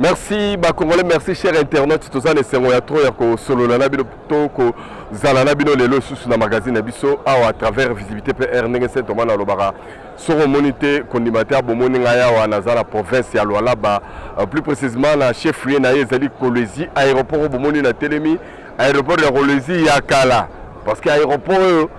Merci Congolais, merci cher internaute. Tout ça ne sert à trop que solo la nabino toko zalana bino lelo sous na magazine biso à travers visibilité PR n'engese Thomas na lobara sur monité condimateur bomoni ngaya wa nazala province ya Luala ba plus précisément la chef lieu na ezali Kolwezi aéroport bomoni na Telemi aéroport de Kolwezi ya kala parce que aéroport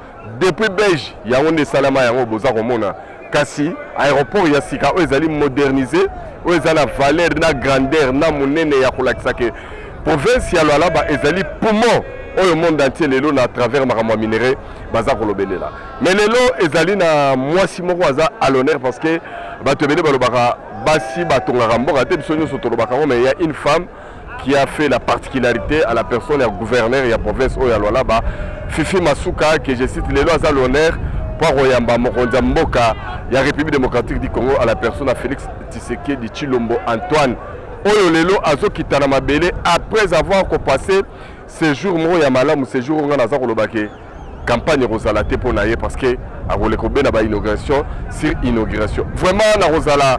depuis Belge ya onde salama ya boza komona kasi aéroport ya sika ezali modernisé où ils ont la valeur, la grandeur, la monnaie ya kolakisa ke province ya Luala ba ezali poumon au monde entier lelo na travers makamwa minéré baza kolobelela mais lelo ezali na mwasi moko aza à l'honneur parce que bato ebele balobaka basi batongaka mboka te biso nyonso tolobaka mais il y a une femme qui a fait la particularité à la personne ya gouverneur ya province oyo ya Luala ba Fifi Masuka que je cite lelo aza l'honneur pour Royamba Mokonza Mboka, il y a République démocratique du Congo à la personne de Félix Tshisekedi Tshilombo Antoine. Oyo lelo azo kitana mabele après avoir passé séjour mo ya malamu séjour nga naza kolobake campagne Rosala te pour naye parce que a rolekobe na ba inauguration sur inauguration. Vraiment na Rosala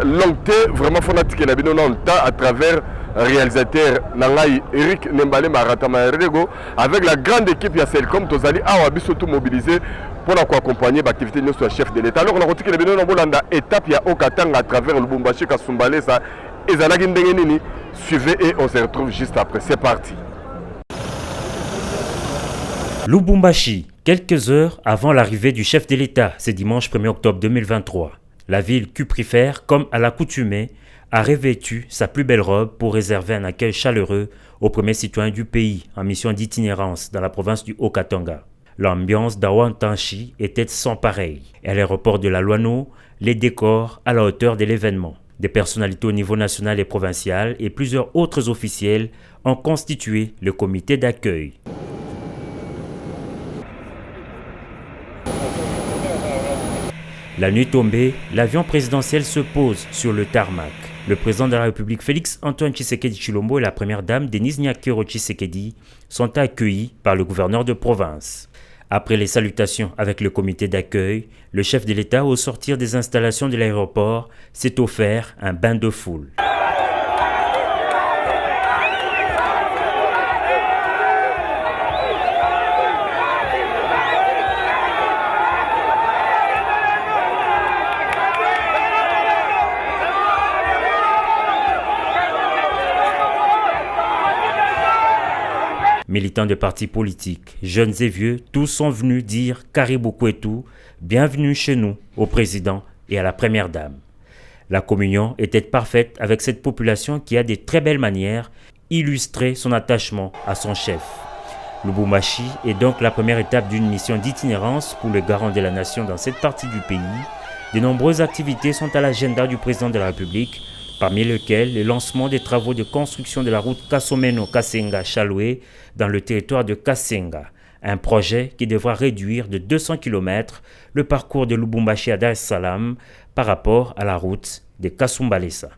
longte vraiment fanatique na bino na à travers réalisateur Nangai Eric Nembale Maratama Rego avec la grande équipe ya Selcom tozali awa biso tout mobilisé pour accompagner l'activité de notre chef de l'État. Alors, on a retenu que les Bolanda étape ya Okatanga à travers le Bumbashi Kassumbale ça et Zalagi Ndengenini. Suivez et on se retrouve juste après. C'est parti. Lubumbashi, quelques heures avant l'arrivée du chef de l'État, ce dimanche 1er octobre 2023. La ville cuprifère, comme à l'accoutumée, a revêtu sa plus belle robe pour réserver un accueil chaleureux aux premiers citoyens du pays en mission d'itinérance dans la province du Haut-Katanga. L'ambiance d'Awantanchi était sans pareil. Et à l'aéroport de la Luano, les décors à la hauteur de l'événement. Des personnalités au niveau national et provincial et plusieurs autres officiels ont constitué le comité d'accueil. La nuit tombée, l'avion présidentiel se pose sur le tarmac. Le président de la République Félix Antoine Tshisekedi Tshilombo et la première dame Denise Nyakero Tshisekedi sont accueillis par le gouverneur de province. Après les salutations avec le comité d'accueil, le chef de l'État, au sortir des installations de l'aéroport, s'est offert un bain de foule. Militants de partis politiques, jeunes et vieux, tous sont venus dire Caribou Kwetu, bienvenue chez nous, au président et à la première dame. La communion était parfaite avec cette population qui a de très belles manières illustrer son attachement à son chef. Lubumbashi est donc la première étape d'une mission d'itinérance pour le garant de la nation dans cette partie du pays. De nombreuses activités sont à l'agenda du président de la République, parmi lesquels le lancement des travaux de construction de la route Kasomeno-Kasenga-Chaloué dans le territoire de Kasenga, un projet qui devra réduire de 200 km le parcours de Lubumbashi à Dar es Salaam par rapport à la route de Kasumbalesa.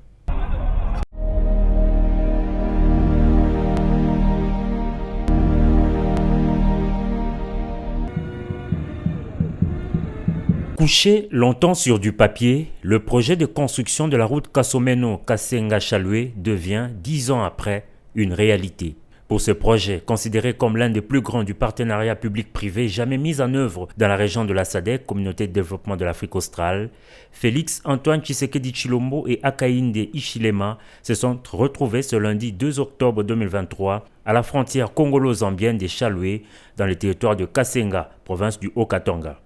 Couché longtemps sur du papier, le projet de construction de la route Kasomeno-Kasenga-Chaloué devient, 10 ans après, une réalité. Pour ce projet, considéré comme l'un des plus grands du partenariat public-privé jamais mis en œuvre dans la région de la SADC, Communauté de développement de l'Afrique australe, Félix Antoine Tshisekedi Tshilombo et Hakainde Hichilema se sont retrouvés ce lundi 2 octobre 2023 à la frontière congolo-zambienne des Chaloué, dans le territoire de Kasenga, province du Haut-Katanga.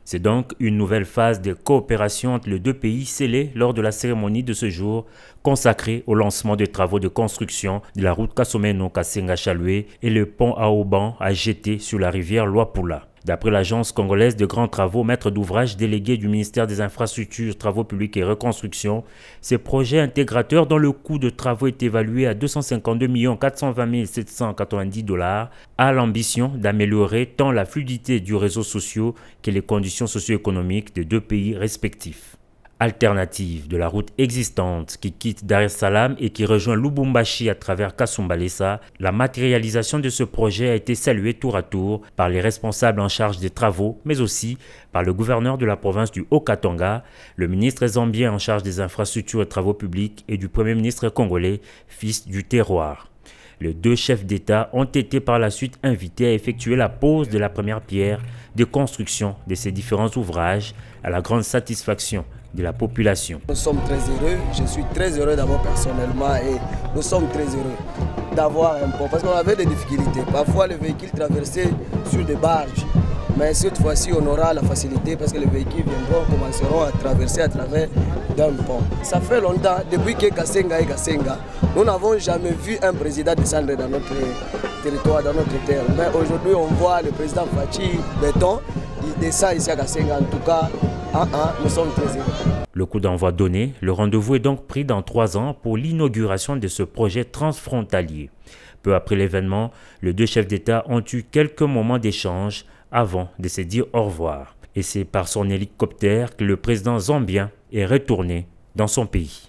C'est donc une nouvelle phase de coopération entre les deux pays scellée lors de la cérémonie de ce jour consacrée au lancement des travaux de construction de la route Kasomeno-Kasenga-Chaloué et le pont à Auban à jeter sur la rivière Luapula. D'après l'agence congolaise de grands travaux, maître d'ouvrage délégué du ministère des Infrastructures, Travaux publics et Reconstruction, ces projets intégrateurs dont le coût de travaux est évalué à 252 420 790 $, a l'ambition d'améliorer tant la fluidité du réseau social que les conditions socio-économiques des deux pays respectifs. alternative de la route existante qui quitte Dar es Salaam et qui rejoint Lubumbashi à travers Kasumbalesa, la matérialisation de ce projet a été saluée tour à tour par les responsables en charge des travaux, mais aussi par le gouverneur de la province du Haut-Katanga, le ministre zambien en charge des infrastructures et travaux publics et du premier ministre congolais, fils du terroir. Les deux chefs d'État ont été par la suite invités à effectuer la pose de la première pierre de construction de ces différents ouvrages à la grande satisfaction de la population. Nous sommes très heureux, je suis très heureux d'abord personnellement et nous sommes très heureux d'avoir un pont parce qu'on avait des difficultés. Parfois les véhicules traversaient sur des barges, mais cette fois-ci on aura la facilité parce que les véhicules commenceront à traverser à travers d'un pont. Ça fait longtemps, depuis que Kasenga et Kasenga, nous n'avons jamais vu un président descendre dans notre territoire, dans notre terre. Mais aujourd'hui on voit le président Fachi Béton, il descend ici à Kasenga. En tout cas, nous sommes très heureux. Le coup d'envoi donné, le rendez-vous est donc pris dans 3 ans pour l'inauguration de ce projet transfrontalier. Peu après l'événement, les deux chefs d'État ont eu quelques moments d'échange avant de se dire au revoir. Et c'est par son hélicoptère que le président zambien est retourné dans son pays.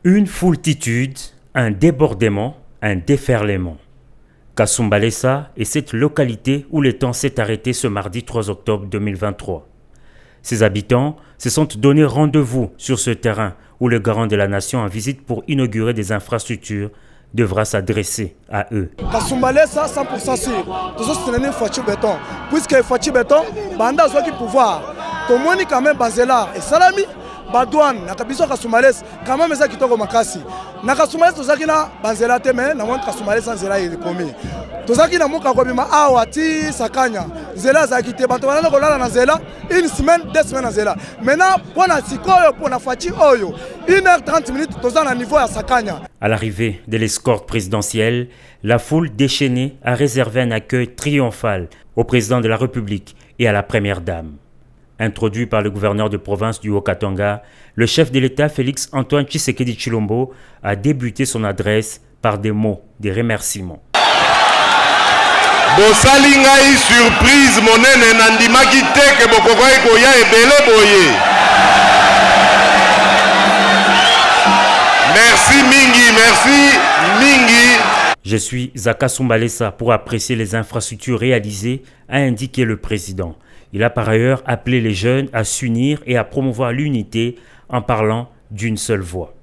Une foultitude, un débordement, un déferlement. Kasumbalesa est cette localité où le temps s'est arrêté ce mardi 3 octobre 2023. Ses habitants se sont donné rendez-vous sur ce terrain où le garant de la nation en visite pour inaugurer des infrastructures devra s'adresser à eux. Kasumbalesa 100% sûr. Tout ça c'est Fachi Béton. Puisque Fachi Béton, banda soit qui pouvoir. Tomoni quand même Bazela et Salami, Badouane, Nakabiso Kasumbalesa, quand même ça qui toko makasi. Nakasumbalesa tozaki na Bazela teme, na mwana Kasumbalesa nzela il komi. Tozaki na muka kwa bima awati sakanya. Zela zakite bato wana kolala na zela, une semaine, 2 semaines na zela. Maintenant pour na sikoyo pour na Fachi oyo, 1h30 minutes toza na niveau ya sakanya. À l'arrivée de l'escorte présidentielle, la foule déchaînée a réservé un accueil triomphal au président de la République et à la première dame. Introduit par le gouverneur de province du Haut-Katanga, le chef de l'État Félix Antoine Tshisekedi Tshilombo a débuté son adresse par des mots de remerciement. Bosali ngai surprise monene nandimaki te ke bokokai koya ebele boye. Merci Mingi, merci Mingi. Je suis à Kasumbalesa pour apprécier les infrastructures réalisées, a indiqué le président. Il a par ailleurs appelé les jeunes à s'unir et à promouvoir l'unité en parlant d'une seule voix.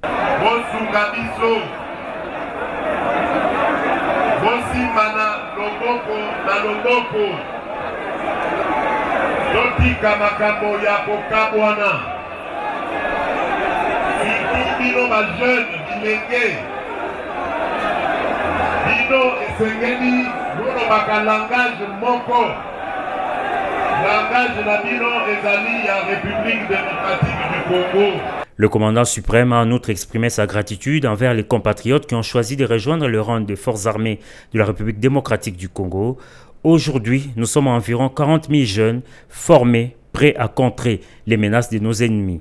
Le commandant suprême a en outre exprimé sa gratitude envers les compatriotes qui ont choisi de rejoindre le rang des forces armées de la République démocratique du Congo. Aujourd'hui, nous sommes environ 40 000 jeunes formés, prêts à contrer les menaces de nos ennemis.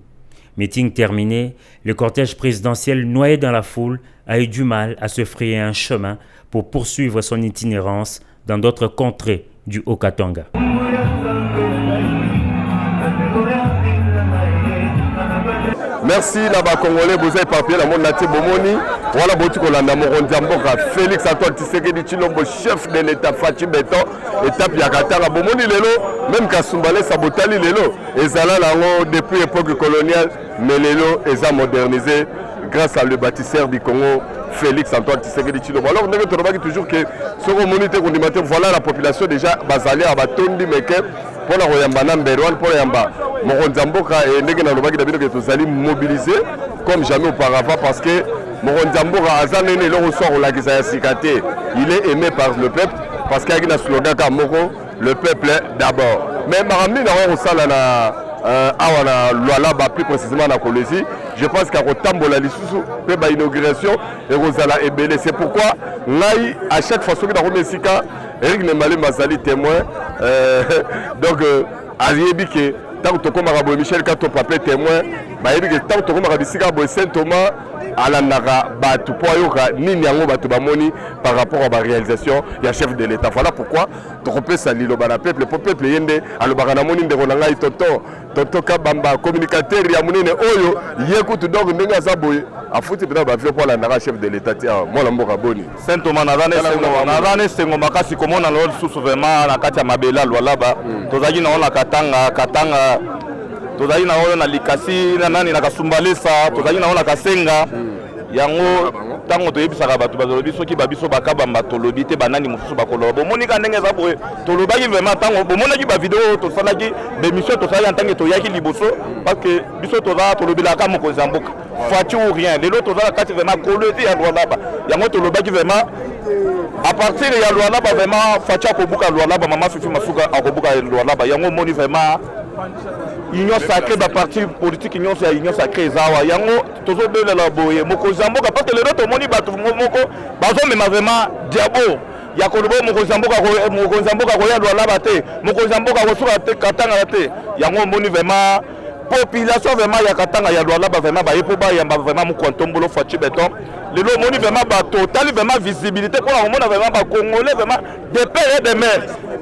Meeting terminé, le cortège présidentiel noyé dans la foule a eu du mal à se frayer un chemin pour poursuivre son itinérance dans d'autres contrées du Haut-Katanga. Merci là-bas Congolais, vous avez papier la monde natif Bomoni. Voilà Boti Kolanda Moronzamboka, Félix Antoine Tshisekedi Tshilombo, chef de l'État Fachi Béton, étape Yakatara Bomoni Lelo, même Kasumbalesa Botali Lelo, ezala lango depuis l'époque coloniale, mais Lelo est modernisé grâce à le bâtisseur du Congo, Félix Antoine Tshisekedi Tshilombo. Alors nous avons toujours que ce communauté condimentaire, voilà la population déjà basée à Batondi Meke. Pour la Royamba Namberouane, pour la Yamba, Moronzamboka et Negena Lobaki Dabido que nous allons mobiliser comme jamais auparavant parce que Moronzamboka Azanene le ressort au lac Sikate, il est aimé par le peuple parce qu'il y a un slogan Kamoko, le peuple d'abord. Mais Marami n'a pas ça là, plus précisément dans la Colosie, je pense qu'à Rotambola lisusu pe ba inauguration et Rosala Ebele. C'est pourquoi ngai à chaque fois que dans Romesika Eric Nembale Mazali témoin donc ayebi que tant que Komara Michel Kato Papé témoin ba yebi que tant que Komara Bisika Boy Saint Thomas alandaka batu po yoka nini yango batu bamoni par rapport à la réalisation ya chef de l'État. Voilà pourquoi trompé sali lo bana peuple yende alobaka na moni ndeko na ngai toto kabamba communicateur ya munene oyo yekutu donc ndenge azaboye afuti pena ba pour alandaka chef de l'État tia mwana mboka boni Saint Thomas nazane sengo makasi komona lo susu vraiment na kati ya mabela lwalaba tozaki na ona katanga tozali na oyo na likasi na nani na kasumbalesa tozali na oyo na kasenga yango tango toyebisaka bato bazolobi soki babiso bakabamba tolobi te banani mosusu bakoloba bomonika ndenge eza boye tolobaki vraiment tango bomonaki bavideo tosalaki bémission tosalaki ntange toyaki liboso parce que biso toza tolobelaka mokonzi ya mboka faci ou rien lelo tozala kati vraiment koloti ya lwalaba yango tolobaki vraiment à partir ya lwalaba vraiment faci akobuka lwalaba mama fifi masuka akobuka lwalaba yango moni vraiment union sacrée ba parti politique union sacrée zawa yango tozobelela boye mokonzi ya mboka parce que lelo tomoni bato moko bazomema vraiment diabo ya kolobo mokonzi ya mboka koya lwalaba te mokonzi ya mboka kosuka te katanga te yango moni vraiment population vraiment ya katanga ya lwalaba vraiment bayepo bayamba vraiment mokontombolo faci beton lelo moni vraiment bato tali vraiment visibilité pour la mona vraiment ba congolais vraiment de père et de mère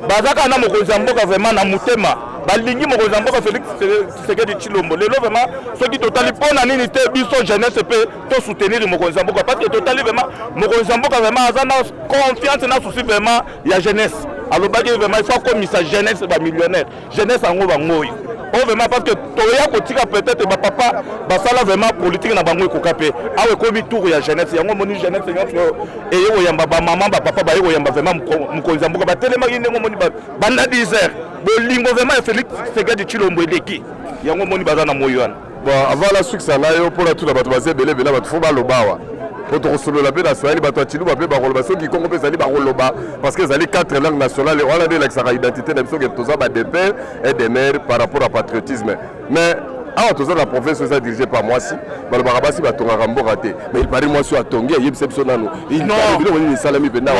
bazaka na mokonzi ya mboka vraiment na mutema balingi mokonzi ya mboka Félix Tshisekedi Tshilombo lelo vraiment soki totali pona nini te biso jeunesse pe to soutenir mokonzi ya mboka parce que totali vraiment mokonzi ya mboka vraiment azana confiance na souci vraiment ya jeunesse alobaki vraiment il faut comme sa jeunesse ba millionnaire jeunesse ango bangoyi on vraiment parce que toya kotika peut-être ba papa basala vraiment politique na bango ekoka pe awe komi tour ya jeunesse yango moni jeunesse nyonso eyo yamba ba maman ba papa ba yamba vraiment mokonzi ya mboka batelema ndengo moni banda 10h bolingo vraiment Félix Tshisekedi Tshilombo eleki yango moni bazana moyo wana bon avant la succès na yo pour la tout la bato bazé belé bato fo balobawa pour solo la paix nationale bato atilu ba pe ba roloba soki Congo pe zali ba roloba parce que zali 4 langues nationales et on a de l'extra identité na biso que toza ba de père et de mère par rapport à patriotisme mais awa toza la province oza dirigé par Mwasi balobaka basi batongaka mboka te mais il paraît Mwasi atongi ayebisa biso nano biloko nini esalami mpenza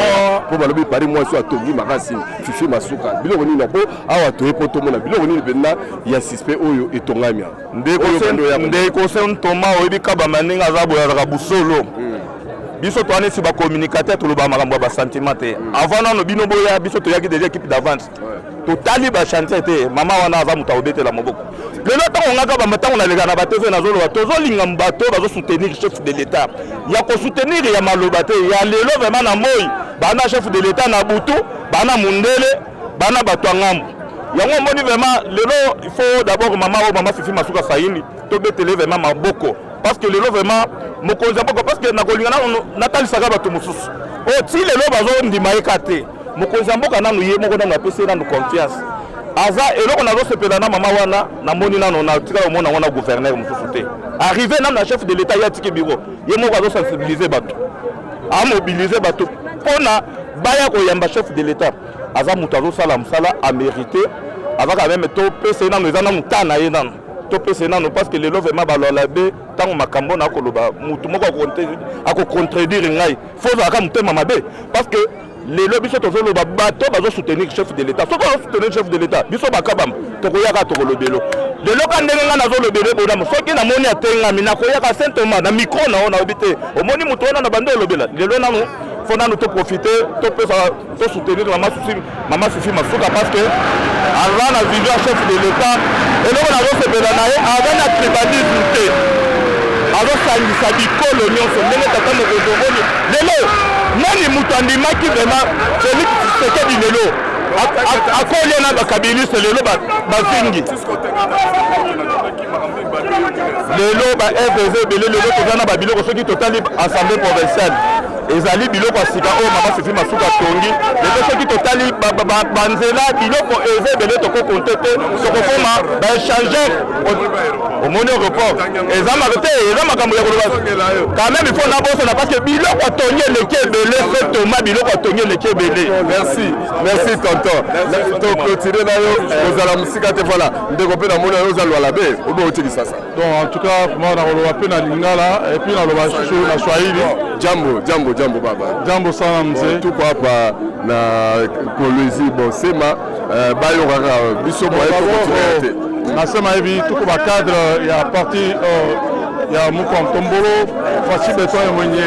mpo balobi pari Mwasi atongi makasi fifi masuka biloko nini po awa toye po tomona biloko nini mpenza ya suspect oyo etongami ndeko Saint Thomas oyebi kabamba ndenge aza boye azaka busolo biso toane si bacommunicateur toloba makambo ya basentiment te avant nano bino boya biso toyaki déjà équipe d'avance totali bachantier te mama wana aza moto aobetela moboko lelo ntango ngaka bamatango naleka na batv nazoloba tozolinga bato bazosoutenir chef de l'état ya kosoutenir ya maloba te ya lelo vraiment na moi bana chef de l'état na butu bana mundele bana bato ya ngambo yango moni vraiment lelo il faut d'abord mama fifi masuka saini tobetele vraiment maboko parce que lelo vraiment mokonzi ya mboka parce que nakolinga natalisaka bato mosusu oti lelo bazondima yeka te mokonzi ya mboka nanu ye moko nanu apesi nanu confiance aza eloko nazosepela na mama wana namoni nano natika omona wana gouverneur mosusu te arrivé nanu na chef de l'état ye atiki biro ye moko azosensibilize bato amobilize bato mpona baya koyamba chef de l'état aza moto azosala mosala amérité aza quand même topesa ye nano eza nanu ta na ye nano topesa nano parce que lelo vraiment balola be tango makambo na koloba mutu moko akocontredire ngai faut zaka mutema mabe parce que lelo biso tozoloba bato bazosoutenir chef de l'état soki bazosoutenir chef de l'état biso bakabamba tokoyaka tokolobelo lelo ka ndenge nga nazolobele bodamu soki namoni atengami nakoyaka Saint Thomas na micro na o naobi te omoni mutu wana na bando olobela lelo nanu faut nanu toprofiter topesa tosoutenir mama fifi masuka parce que aza na vision chef de l'état eloko nazosepela na ye aza na tribalisme te azosangisa bikolo nyonso ndenge tata mokonzi omoni lelo nani mutu andimaki vraiment Félix Tshisekedi lelo akolia na bakabiliste lelo bazingi lelo ba FDC ebele lelo toza na babiloko soki totali assemblée provinciale ezali biloko ya sika oyo mama Fifi Masuka tongi lelo soki totali banzela biloko eza ebele tokokonte te tokokoma baéchangeur omoni report eza makambo ya koloba quand même il faut nabosana parce que biloko atongi eleki ebele fe toma biloko atongi eleki ebele. Merci tonton toclotire na yo ozala mosika te voilà ndeko mpe namoni oyo oza lwala be obe otikisa sa. Donc en tout cas moi nakoloba mpe na lingala et puis naloba susu na Swahili. Jambo baba. Jambo sana mzee. Tuko hapa na Kolwezi Bosema bayo kaka biso moye ko nasema hivi tuko ba cadre ya parti ya Mukontombolo Faci Beton mwenye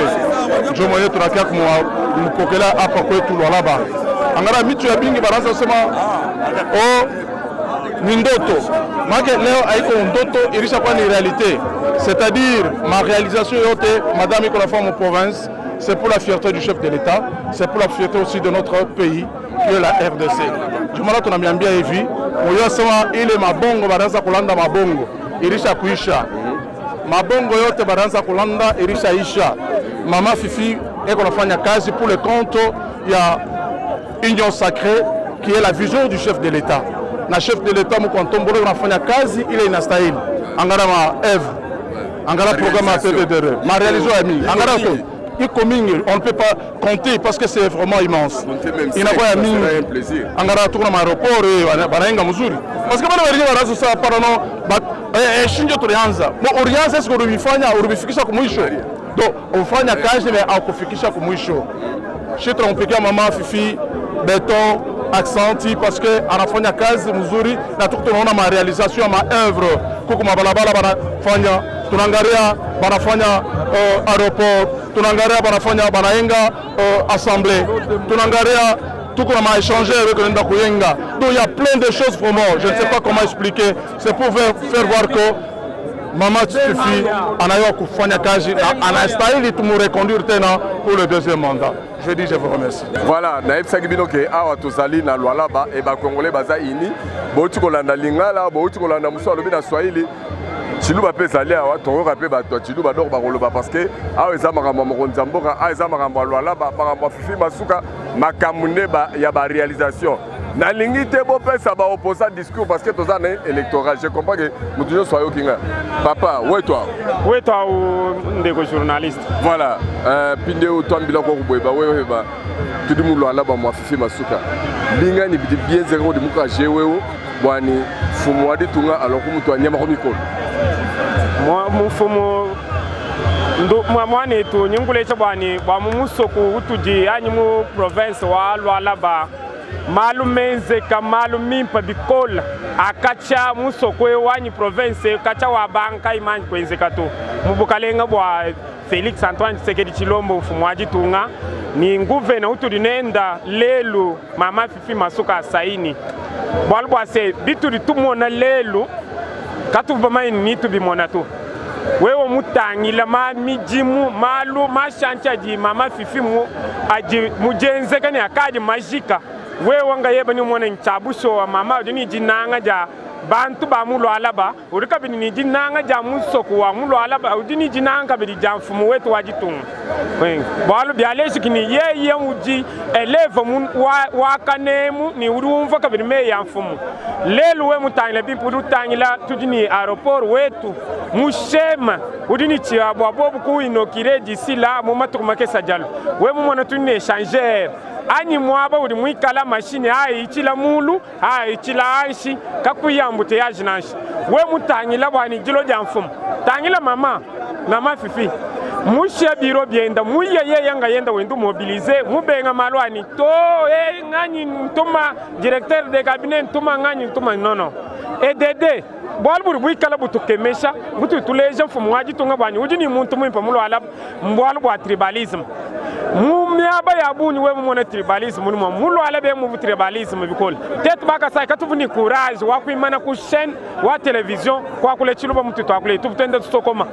jo mwenye tunakia kumukokela hapa kwetu Lualaba angara mitu ya bingi baraza sema ni ndoto make leo haiko ndoto irisha kwa ni réalité, c'est-à-dire ma réalisation yote madame iko la femme en province, c'est pour la fierté du chef de l'État, c'est pour la fierté aussi de notre pays qui est la RDC. Jumala tunamiambia hivi moyo sema ile mabongo baraza kulanda mabongo irisha kuisha mabongo yote baraza kulanda irisha isha. Mama Fifi eko nafanya kazi pour le compte ya Union Sacrée qui est la vision du chef de l'État. Na chef de l'État Mukontombolo nafanya kazi ile inastahili angara ma Eve angara programme à PVDR ma réalisation ami angara to iko mingi on ne peut pas compter parce que c'est vraiment immense. Inakuwa ya mingi angara tukuna ma aéroport banaenga mzuri parce que bana wengine wanazo saa parano shinjo tulianza mo orianza siko rubifanya urubifikisha kumwisho donc ufanya kazi mais akufikisha kumwisho shitra umpikia mama Fifi Beton accenti parce que anafanya kazi mzuri na tunaona ma realisation ma œuvre kuko mabalabala banafanya tunangalia banafanya aéroport tunangalia banafanya banaenga assemblée tunangalia tuko na ma échanger avec nenda kuyenga. Donc il y a plein de choses pour moi, je ne sais pas comment expliquer, c'est pour faire voir que Mama Fifi anayo kufanya kazi anastahili tumureconduire tena pour le deuxième mandat. Je dis je vous remercie. Voilà, naebisaki bino ke awa tozali na Lualaba et ba congolais baza ini boti kolanda lingala boti kolanda muso alobi na Swahili Chiluba pe zali awa tokoka pe bato Chiluba donc bakoloba parce que awa eza makambo mokonzi mboka awa eza makambo Lualaba makambo Fifi Masuka makamune ba ya ba réalisation. Na lingi te bo pesa ba opposant discours parce que toza na électoral. Je comprends que mutujo soyo kinga. Papa, où est toi ou ndeko journaliste. Voilà, pinde o twambila ko kuboyeba wewe ba tudi mu Lualaba mwa Fifi Masuka. Linga ni biti bien zero de muka jewewo bwani fumu wadi tunga alors ko mutu anyama ko mikolo. Moi mufumu ndo mwana etu nyingule chabani ba mumusoko utuji anyimu province wa Lualaba. Malu menze ka malu mimpa bikola akacha musokwe wanyi province kacha wa banka imanyi kwenze kato mubukalenga bwa Felix Antoine Tshisekedi Tshilombo mfumwaji tunga ni nguve na utu dinenda lelu Mama Fifi Masuka saini bwalbwa se bitu ditumona lelu katu bamaini nitu bimona tu wewe mutangila ma mijimu malu mashancha ji Mama Fifi mu aji mujenze kani akaji majika we wanga yeba ni mwana nchabuso wa mama dini jinanga ja bantu ba mu Lualaba urika bini jinanga ja musoko wa mu Lualaba udini jinanga bi jamfumu wetu wajitung bwalu byaleshi kini ye uji eleva mu wa kanemu ni urumva kabiri me ya mfumu lelu we mutangila bimpuru tangila tudini aéroport wetu mushema udini chia bwabobu ku inokire disila mu matukumake sajalo we mu mwana tunne échanger ani mwaba uri mwikala machine ichila mulu ichila aishi kakuyambute ya jinashi we mutangila bwani jilo jamfumu tangila mama Fifi mushe biro byenda muye yanga yenda wendu mobiliser mubenga malwani to ngani ntuma directeur de cabinet ntuma ngani ntuma nono edede bwalburi bwikala butukemesha butu tuleje mfumu waji tunga bwani ujini muntu mwimpa mulwala mbwalu bwa tribalism mumiaba yabuni we mumona tribalism mulimo mulwala be mu tribalism bikol tet baka sai katuvuni courage wa kuimana ku chaîne wa television kwa kule Chiluba mtu twakule tubutende tusokoma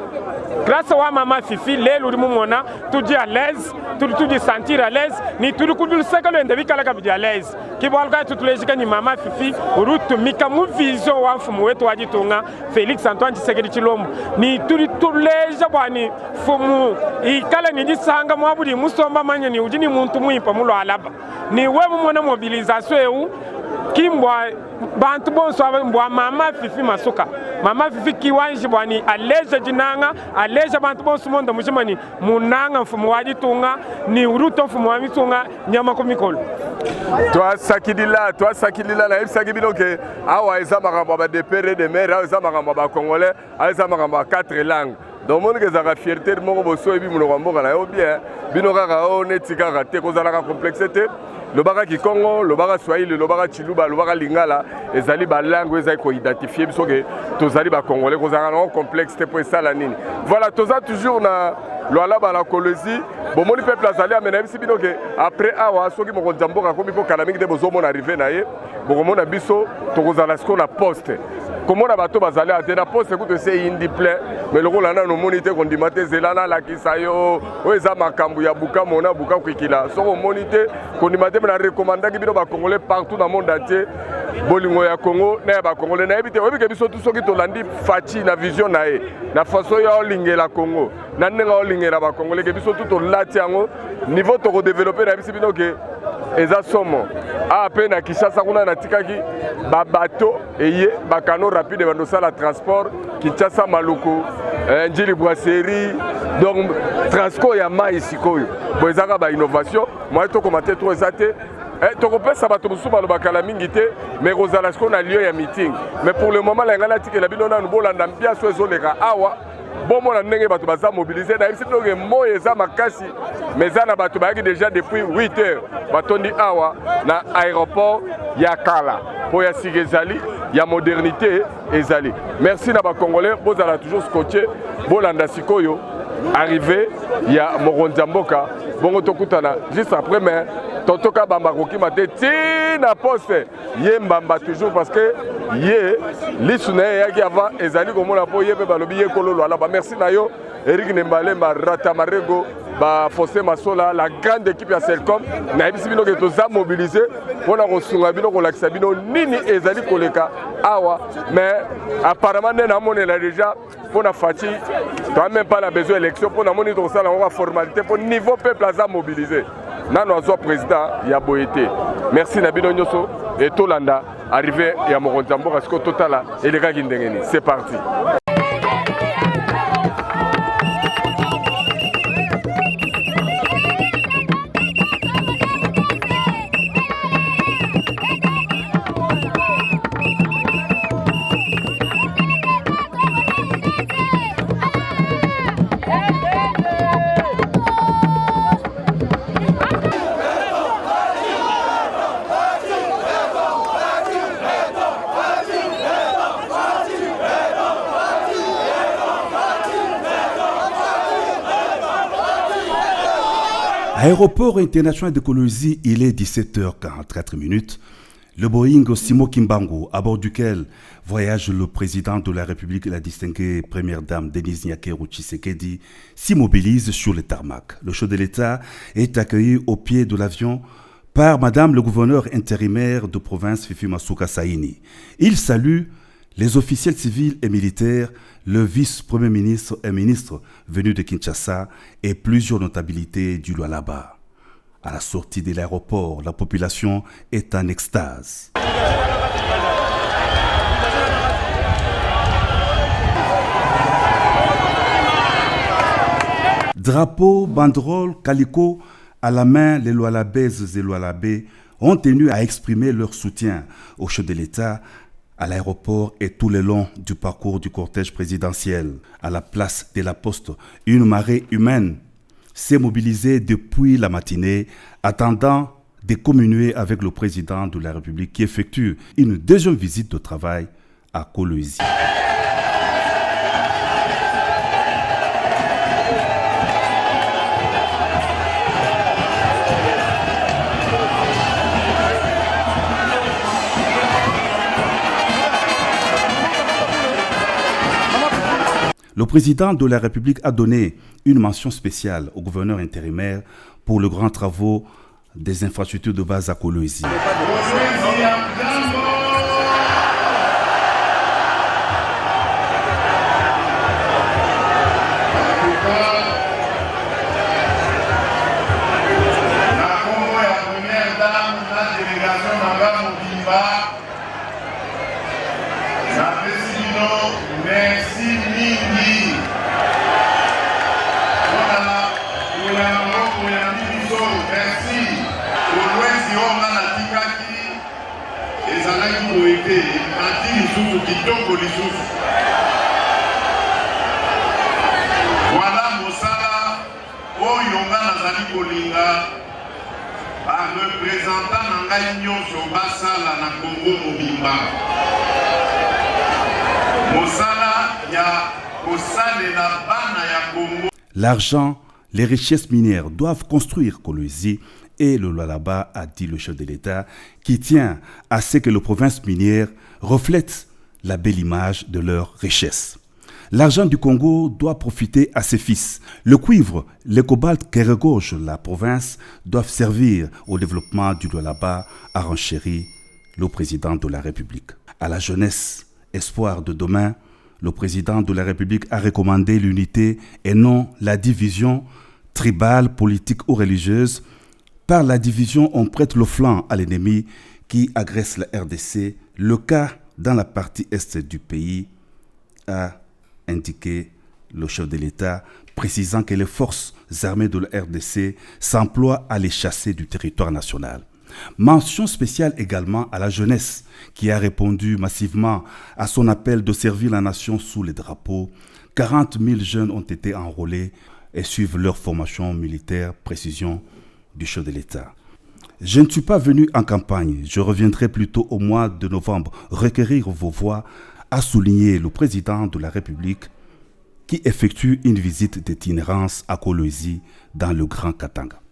grâce à Mama Fifi, lelo di mumona, tu dis à l'aise, tu dis sentir à l'aise, ni tu dis que c'est que le ndavi kala kabidi à l'aise. Qui va le tout les jours ni Mama Fifi, route mika mu vision wa fumu wetu waji tonga, Félix Antoine Tshisekedi Tshilombo, ni tu dis tous les jours bani fumu, I kala ni di sanga mu abudi musomba manya ni ujini muntu mu ipa mulo alaba, ni we mumona mobilisation eu, kimbwa bantu bonso mbwa Mama Fifi masuka. Mama Fifi kiwanji bwani aleja jinanga aleja bantu bonso monda mujimani munanga mfumu waji tunga ni uruto mfumu waji tunga nyama komikolo. Toi sakidila na ebisaki binoke awa eza makambo ba depere de mer awa eza makambo ba congolais awa eza makambo 4 langues. Donc mon que ça fierté moko boso ebi munoko mboka na yo bien bino kaka o netika kate kozala ka complexité. Lobaka Kikongo, lobaka Swahili, lobaka Chiluba, lobaka Lingala, ezali ba langue ezali ko identifier biso ke tozali ba congolais kozala na complexe te pour ça la nini. Voilà, toza toujours na loala ba la Kolwezi, bon moni peuple azali amena bisi bino ke après awa soki moko njamboka ko biko kala mingi te bozo mona arrivé na ye, boko mona biso tokozala sko na poste. Comment on a bateau bazali à la poste écoute c'est indi plein mais le rôle là nos monité qu'on dit maté zelana la kisayo oeza makambu ya buka mona buka kwikila so on monité qu'on dit maté na recommander que bino ba congolais partout dans le monde entier bolingo ya Congo na ba congolais na ebité obi ke biso tout soki to landi fachi na vision na e na façon ya olingela Congo na nenga olingela ba congolais ke biso tout to lati yango niveau to développer na biso bino ke eza somo a peine à Kinshasa kuna na tikaki ba bateau eye ba canaux rapide bando sala transport Kinshasa Maluku njili brasserie donc transco ya mai sikoyo boezaka ba innovation moi to commenter trop ezate tokopesa bato mosusu balobaka la mingi te mais kozala siko na lieu ya meeting mais pour le moment la ngala tikela bino nanu bolanda mbiaso ezoleka awa bon na ndenge bato baza mobiliser na yebisi bino mo eza makasi mais eza na bato bayaki déjà depuis 8 heures batondi awa na aéroport ya kala po ya sika ezali ya modernité ezali. Merci na ba congolais bozala toujours scotché bolanda sikoyo arrivé ya mokonzi ya mboka bongo tokutana juste après mais totoka bamba koki mate tina poste ye mbamba toujours parce que ye lisuna yaki avant ezali komona po ye pe balobi ye kololo ala ba merci na yo Eric Nembale Marata Marego ba Fossé Masola la grande équipe ya Selcom na ebisi bino ke toza mobiliser pona kosunga bino kolakisa bino nini ezali koleka awa mais apparemment na monela déjà pona Fati toi même pas la besoin élection pona moni to sala on formalité pour niveau peuple aza mobiliser nano azwa président ya boyete merci na bino nyoso et tolanda arrivé ya mokonzi mboka siko totala elekaki ndengeni c'est parti. Aéroport international de Kolwezi, il est 17h44 minutes. Le Boeing Simo Kimbangu, à bord duquel voyage le président de la République et la distinguée première dame Denise Nyakeru Tshisekedi, s'immobilise sur le tarmac. Le chef de l'État est accueilli au pied de l'avion par Madame le gouverneur intérimaire de province Fifi Masuka Saini. Il salue les officiels civils et militaires, le vice-premier ministre et ministre venu de Kinshasa et plusieurs notabilités du Lualaba. À la sortie de l'aéroport, la population est en extase. Drapeau, banderole, calico, à la main, les Lualabaises et Lualabais ont tenu à exprimer leur soutien au chef de l'État à l'aéroport et tout le long du parcours du cortège présidentiel. À la place de la Poste, une marée humaine s'est mobilisée depuis la matinée, attendant de communier avec le président de la République qui effectue une deuxième visite de travail à Kolwezi. Le président de la République a donné une mention spéciale au gouverneur intérimaire pour le grand travaux des infrastructures de base à Kolwezi. Merci mingi. Merci. Kolwezi onga na tikaki ezalaki boete ati lisusu kitoko lisusu. Voilà mosala oyo nga nazali kolinga ba représentant na ngai nyonso basala na Congo mobimba. L'argent, les richesses minières doivent construire Kolwezi et le Lualaba, a dit le chef de l'État, qui tient à ce que les provinces minières reflètent la belle image de leurs richesses. L'argent du Congo doit profiter à ses fils. Le cuivre, le cobalt qui regorge la province doivent servir au développement du Lualaba, a renchéri le président de la République. À la jeunesse, espoir de demain, le président de la République a recommandé l'unité et non la division tribale, politique ou religieuse. Par la division, on prête le flanc à l'ennemi qui agresse la RDC. Le cas dans la partie est du pays, a indiqué le chef de l'État, précisant que les forces armées de la RDC s'emploient à les chasser du territoire national. Mention spéciale également à la jeunesse qui a répondu massivement à son appel de servir la nation sous les drapeaux. 40 000 jeunes ont été enrôlés et suivent leur formation militaire, précision du chef de l'État. Je ne suis pas venu en campagne, je reviendrai plutôt au mois de novembre requérir vos voix, a souligné le président de la République qui effectue une visite d'itinérance à Kolwezi dans le Grand Katanga.